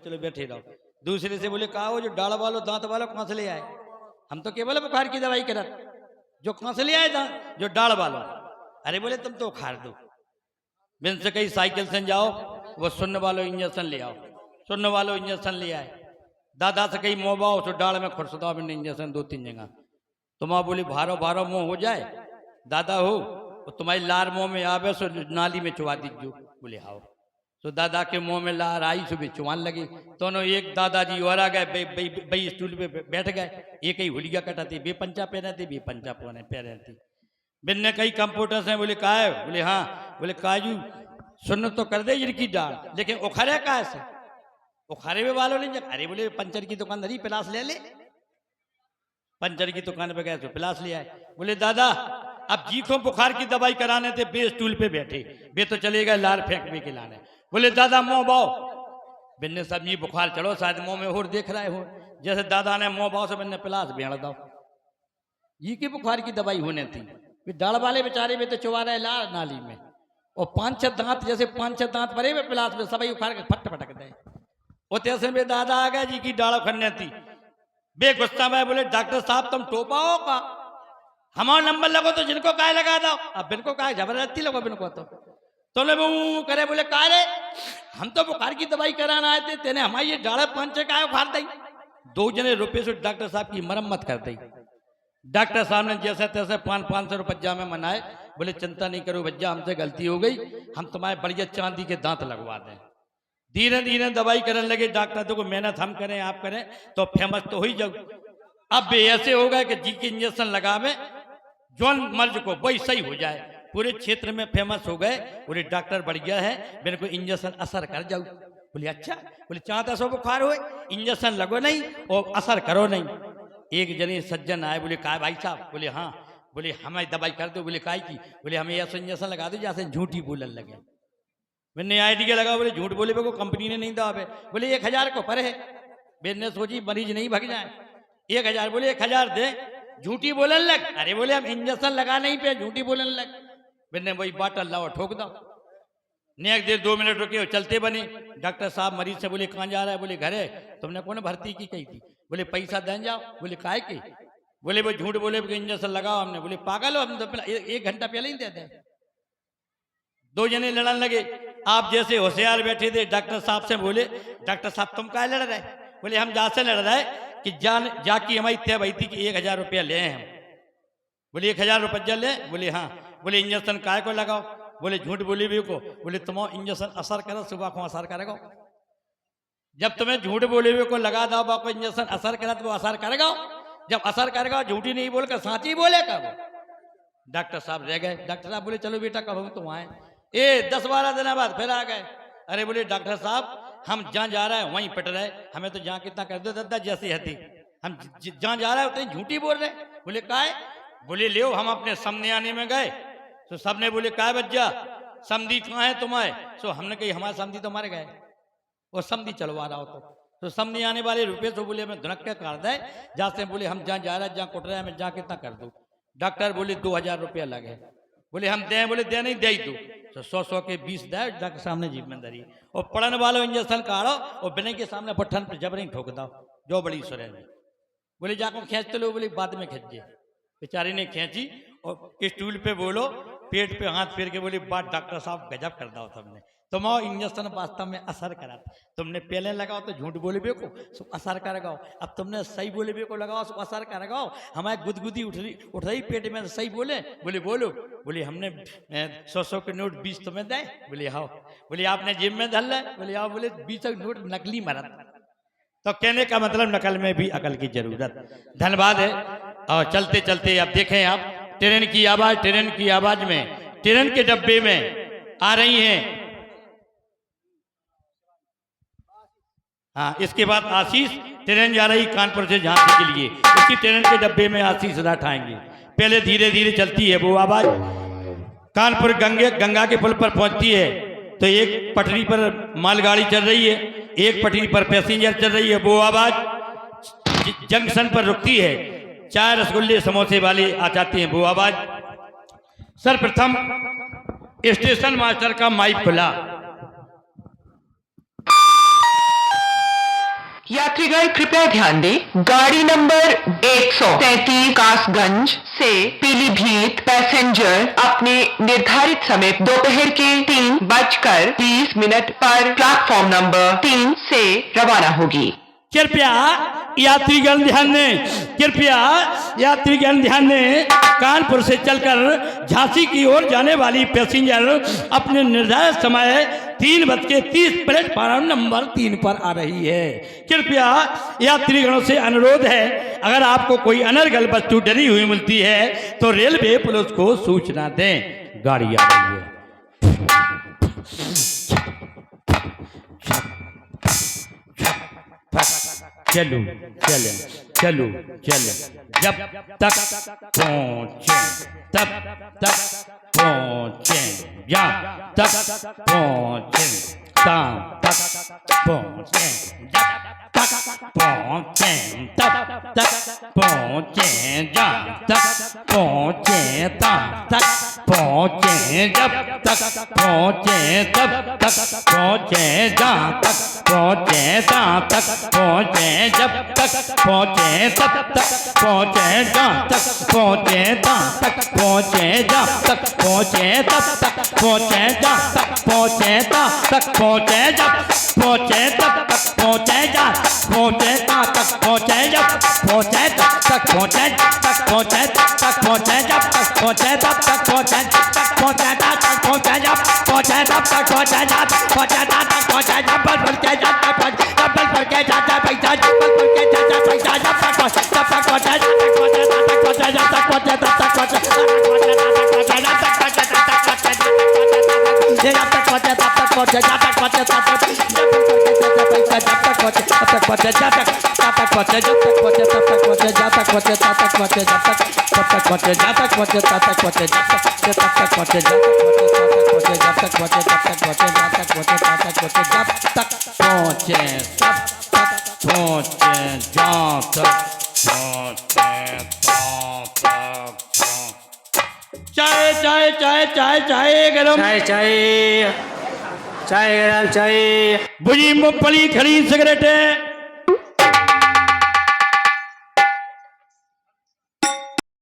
चलो बैठे रहो। दूसरे से बोले कहा वो जो डाल वालो दांत वालो कहाँ से ले आए? हम तो केवल बुखार की दवाई करा, जो कहाँ से ले आए दांत जो डाल वालो? अरे बोले तुम तो उखाड़ दो। बिन से कहीं साइकिल से जाओ वो सुन्न वालो इंजेक्शन ले आओ, सुन्न वालो इंजेक्शन ले आए। दादा से कहीं मोबाओ तो डाल में खुरसदा मैंने इंजेक्शन 2-3 जगह। तुम बोली भारो भारो मुंह हो जाए दादा हो तो तुम्हारी लार मुंह में आवे सो नाली में चुवा दीजियो। बोले हाओ। तो दादा के मुंह में लार आई सो भी चुवान लगी। दोनों एक दादाजी और आ गए, बई स्टूल पे बैठ गए। एक ही हुलिया कटाती, बे पंचा पहने थे, बे पंचा पहने थी। बिन ने कई कंप्यूटर से बोले का है? बोले हाँ। बोले काजू सुन तो कर दे जिनकी डाल, लेकिन उखारे का ऐसे उखारे में वालों नहीं। अरे बोले पंचर की दुकान धरी पिलास ले ले। पंचर की दुकान पे गए तो पिलास ले आए। बोले दादा अब जीखो बुखार की दवाई कराने थे, बे स्टूल पे बैठे, बे तो चले गए लार फेंक में खिलाने। बोले दादा मुंह बाओ। बिन्ने सब जी बुखार चढ़ो शायद मुंह में और देख रहे हो, जैसे दादा ने मुंह बाओ से बिन्ने पिलास भेड़ दो। ये की बुखार की दवाई होने थी, डाल वाले बेचारे में तो चुवा रहे लार नाली में, और 5-6 दांत जैसे 5-6 दांत भरे हुए पिलास में सभी उखाड़ के फट फटक दे। वो तैसे में दादा आ गया जी की डाल खन्ने थी। बे गुस्सा में बोले डॉक्टर साहब तुम टोपाओ का, हमारा नंबर लगो तो जिनको काय लगा दो। अब बिनको काय जबरदस्ती लगो बिनको तो ले करे। बोले का रे हम तो बुखार की दवाई कराना आए थे, तेने हमारी ये डाले 5-6 काय उखाड़ दी। 2 जने रुपये से डॉक्टर साहब की मरम्मत कर दी। डॉक्टर साहब ने जैसे तैसे 500 रुपया में मनाए। बोले चिंता नहीं करो भैया, हमसे गलती हो गई, हम तुम्हारे बढ़िया चांदी के दांत लगवा दें। धीरे धीरे दवाई करने लगे। डॉक्टर तो को मेहनत हम करें आप करें तो फेमस तो ही जाओ। अब ऐसे हो गए कि जी के इंजेक्शन लगावे जौन मर्ज को वही सही हो जाए। पूरे क्षेत्र में फेमस हो गए। बोले डॉक्टर बढ़िया है, मेरे को इंजेक्शन असर कर जाओ। बोले अच्छा। बोले चाहता सो बुखार हो इंजेक्शन लगो नहीं और असर करो नहीं। एक जने सज्जन आए, बोले का भाई साहब? बोले हाँ। बोले हमें दवाई कर दो। बोले काय की? बोले हमें ऐसा इंजेक्शन लगा दो जैसे झूठी बोलने लगे। मैंने आईडिया लगा। बोले झूठ बोले को कंपनी ने नहीं दवा। बोले 1000 को पर है। मैंने सोची मरीज नहीं भाग जाए। 1000 बोले 1000 दे, झूठी बोलने लग। अरे बोले हम इंजेक्शन लगा नहीं पे, झूठी बोलने लग। मैंने वही बाटल लाओ ठोक दो। नेक देर 2 मिनट रुके चलते बने। डॉक्टर साहब मरीज से बोले कहाँ जा रहा है? बोले घर है। तुमने कौन भर्ती की कही थी? बोले पैसा दें जाओ। बोले काय की? बोले वो झूठ बोले इंजेक्शन लगाओ हमने। बोले पागल हो, हम तो 1 घंटा पहले ही देते। 2 जने लड़न लगे। आप जैसे होशियार बैठे थे डॉक्टर साहब से बोले डॉक्टर साहब तुम काय लड़ रहे? बोले हम जा से लड़ रहे कि जाकी हमारी तय भई थी कि 1000 रुपया ले हम। बोले 1000 रुपया ले? बोले हाँ। बोले इंजेक्शन काय को लगाओ? बोले झूठ बोले भी को। बोले तुम्हारा इंजेक्शन असर करो, सुबह को असर करेगा। जब तुम्हें झूठ बोले हुए को लगा दो को इंजेक्शन असर करा तो वो असर करेगा। जब असर करेगा झूठी नहीं बोलकर साची बोलेगा वो। डॉक्टर साहब रह गए। डॉक्टर साहब बोले चलो बेटा कब तुम आए? 10-12 दिन बाद फिर आ गए। अरे बोले डॉक्टर साहब हम जहाँ जा रहे हैं वहीं पिट रहे, हमें तो जहाँ कितना कर दो दादा जैसी हती, हम जहाँ जा रहे हैं उतनी झूठी बोल रहे। बोले का है? बोले ले हम अपने सामने आने में गए तो सबने बोले का बच्चा समधी कहाँ है तुम्हारे? सो हमने कही हमारे समधी तो मर गए, वो समधी चलवा रहा हो तो समधी आने वाले रुपये तो बोले हमें धुनक के कर दे जाते। बोले हम जहाँ जा रहे हैं जहाँ कुट रहे हैं हमें जहाँ कितना कर दो। डॉक्टर बोले 2000 रुपया लगे। बोले हम दें? बोले दे नहीं दे ही दो। तो 100 के 20 दे डॉक्टर सामने जीप में धरी और पढ़ने वालों इंजेक्शन काढ़ो और बिना के सामने पट्ठन पर जब नहीं ठोक दो जो बड़ी सुरे ने। बोले जाको खींचते लो। बोले बाद में खींचे। बेचारी ने खींची और स्टूल पे बोलो पेट पे हाथ फेर के बोली बात डॉक्टर साहब गजब कर दो तुमने, तुम्हारा इंजेक्शन वास्तव में असर करा। तुमने पहले लगाओ तो झूठ बोले बे को सो असर करेगा, अब तुमने सही बोले बे को लगाओ सो असर करेगा। हमारे गुदगुदी उठ रही पेट में सही बोले। बोले बोलो। बोले हमने 100 के नोट 20 तुम्हें दे? बोले हाँ। बोले आपने जेब में धल है? बोले हाँ। बोले 20 नोट नकली मरत। तो कहने का मतलब नकल में भी अकल की जरूरत। धन्यवाद है। और चलते चलते अब देखें आप ट्रेन की आवाज में ट्रेन के डब्बे में आ रही हैं। हाँ इसके बाद आशीष ट्रेन जा रही कानपुर से झांसी के लिए, उसी ट्रेन के डब्बे में आशीष राठ आएंगे। पहले धीरे धीरे चलती है वो आवाज। कानपुर गंगा के पुल पर पहुंचती है तो एक पटरी पर मालगाड़ी चल रही है, एक पटरी पर पैसेंजर चल रही है। वो आवाज जंक्शन पर रुकती है, चाय रसगुल्ले समोसे वाले आ जाते हैं। वो आवाज सर्वप्रथम स्टेशन मास्टर का माइक खुला। यात्रीगण कृपया ध्यान दें, गाड़ी नंबर 133 कासगंज से पीलीभीत पैसेंजर अपने निर्धारित समय दोपहर के 3:20 पर प्लेटफॉर्म नंबर 3 से रवाना होगी। कृपया यात्रीगण ध्यान दें, कृपया यात्रीगण ध्यान दें। कानपुर से चलकर झांसी की ओर जाने वाली पैसेंजर अपने निर्धारित समय 3:30 प्लेटफार्म नंबर 3 पर आ रही है। कृपया यात्रीगणों से अनुरोध है, अगर आपको कोई अनर्गल वस्तु डरी हुई मिलती है तो रेलवे पुलिस को सूचना दें। गाड़ी आ रही है। चलो चले चलो चले, जब तक पहुँचे तब तक पहुँचे, जहाँ तक पहुँचे तब तक पहुँचे, जब तक पहुँचे तब तक पहुँचे, जहाँ तक पहुँचे तब तक पहुँचे, जब तक पहुँचे तब तक पहुँचे, जहाँ तक पहुँचे तहाँ तक पहुँचे, जब तक पहुँचे तब तक पहुँचे, जहाँ तक पहुँचे तहाँ तक पहुँचे, जहाँ तक पहुँचे तब तक पहुँचे, जहाँ तक पहुँचे तहाँ तक पहुँचे, जब पहुँचे तब तक पहुँचे, जहाँ पहुँचे तहाँ तक पहुँचे, जब पहुँचे तब तक पहुँचे, तक पहुँचे तक पहुँचे, जब तक पहुँचे तब तक पहुँचे, तक पहुँचे तक पहुँचे, जब पहुँचे तब तक पहुँचे, जब पहुँचे तक पहुँचे, जब बल के जाता पहुँचे, जब बल के जाता पैसा, जब बल के जाता पैसा, जब तक पहुँचे तब तक पहुँचे, जब तक पहुँचे तब तक पहुँचे, जब तक पहुँचे तब तक पहुँचे, जब तक पहुँचे तब तक पहुँचे, जब तक पहुँचे तब तक पहुँचे, जब तक पहुँचे तब तक पहुँचे, जब तक पहुँचे जब तक पहुँचे तब तक पहुँचे, जब तक पहुँचे तब तक पहुँचे, जब तक पहुँचे जब तक पहुँचे तब तक पहुँचे, जब तक पहुँचे जब तक पहुँचे, जब तक पहुँचे तब तक पहुँचे, जब तक पहुँचे तब तक पहुँचे, जब तक पहुँचे तब तक पहुँचे, जब तक पहुँचे तब तक। चाय चाय चाय चाय चाय गरम, चाय चाय चाय गरम चाय। बुझी मूंगफली खड़ी सिगरेटें